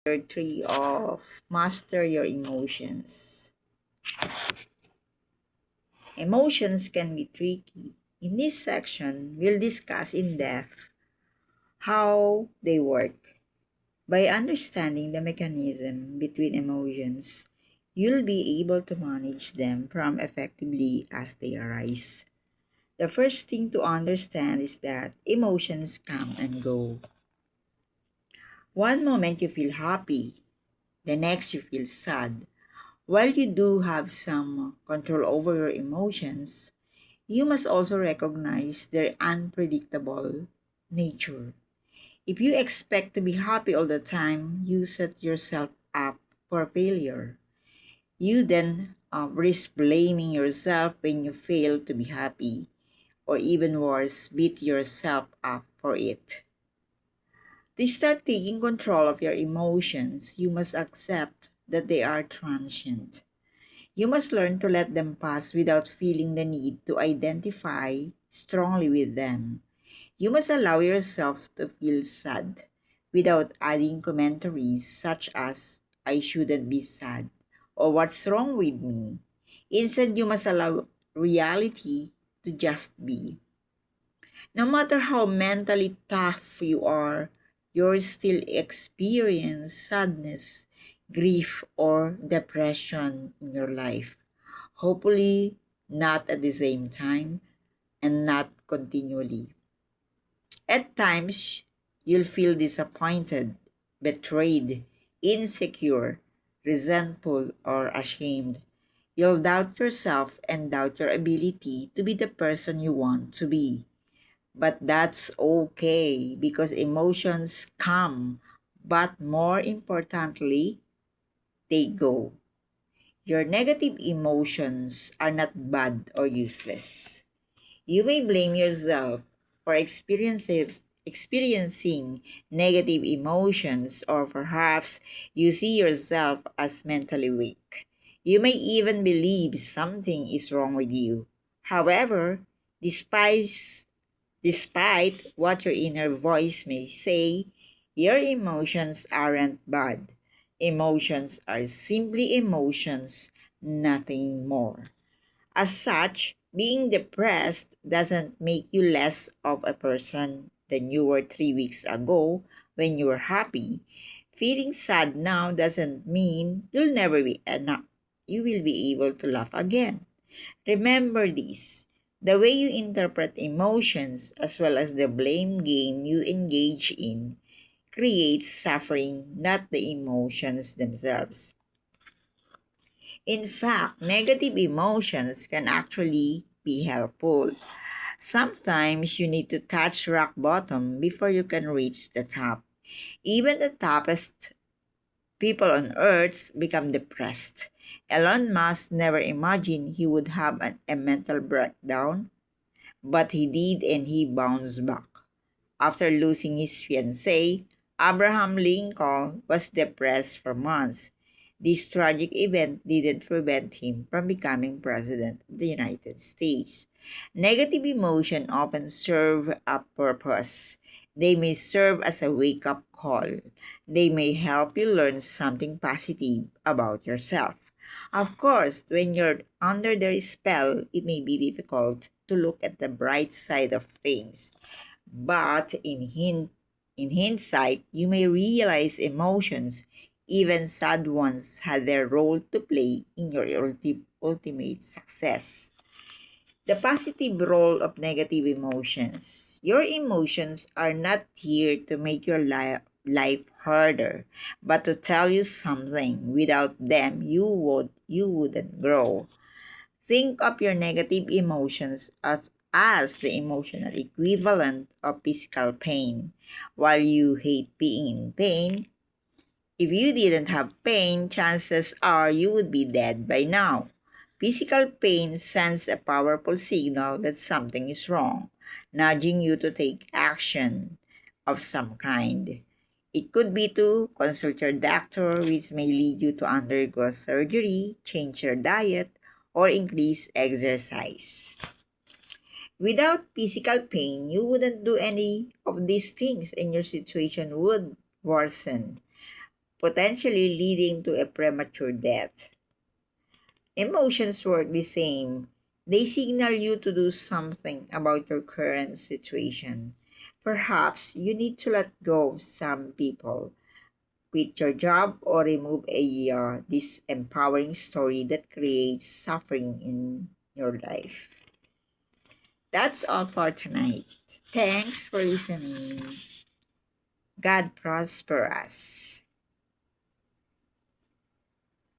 3 of Master Your Emotions. Emotions can be tricky. In this section, we'll discuss in depth how they work. By understanding the mechanism between emotions, you'll be able to manage them from effectively as they arise. The first thing to understand is that emotions come and go. One moment you feel happy, the next you feel sad. While you do have some control over your emotions, you must also recognize their unpredictable nature. If you expect to be happy all the time, you set yourself up for failure. You then risk blaming yourself when you fail to be happy, or even worse, beat yourself up for it. To start taking control of your emotions, you must accept that they are transient. You must learn to let them pass without feeling the need to identify strongly with them. You must allow yourself to feel sad without adding commentaries such as, I shouldn't be sad, or what's wrong with me. Instead, you must allow reality to just be. No matter how mentally tough you are, you'll still experience sadness, grief, or depression in your life. Hopefully, not at the same time and not continually. At times, you'll feel disappointed, betrayed, insecure, resentful, or ashamed. You'll doubt yourself and doubt your ability to be the person you want to be. But that's okay because emotions come, but more importantly, they go. Your negative emotions are not bad or useless. You may blame yourself for experiencing negative emotions, or perhaps you see yourself as mentally weak. You may even believe something is wrong with you. However, despite Despite what your inner voice may say, your emotions aren't bad. Emotions are simply emotions, nothing more. As such, being depressed doesn't make you less of a person than you were 3 weeks ago when you were happy. Feeling sad now doesn't mean you'll never be enough. You will be able to laugh again. Remember this. The way you interpret emotions as well as the blame game you engage in creates suffering, not the emotions themselves. In fact, negative emotions can actually be helpful. Sometimes you need to touch rock bottom before you can reach the top. Even the toughest people on Earth become depressed. Elon Musk never imagined he would have a mental breakdown, but he did and he bounced back. After losing his fiancée, Abraham Lincoln was depressed for months. This tragic event didn't prevent him from becoming President of the United States. Negative emotions often serve a purpose. They may serve as a wake up call. They may help you learn something positive about yourself. Of course, when you're under their spell, it may be difficult to look at the bright side of things. But in hindsight, you may realize emotions, even sad ones, had their role to play in your ultimate success. The positive role of negative emotions. Your emotions are not here to make your life harder, but to tell you something. Without them, you wouldn't grow. Think of your negative emotions as the emotional equivalent of physical pain. While you hate being in pain, if you didn't have pain, chances are you would be dead by now. Physical pain sends a powerful signal that something is wrong, nudging you to take action of some kind. It could be to consult your doctor, which may lead you to undergo surgery, change your diet, or increase exercise. Without physical pain, you wouldn't do any of these things and your situation would worsen. potentially leading to a premature death. Emotions work the same. They signal you to do something about your current situation. Perhaps you need to let go of some people, quit your job, or remove a disempowering story that creates suffering in your life. That's all for tonight. Thanks for listening. God prosper us.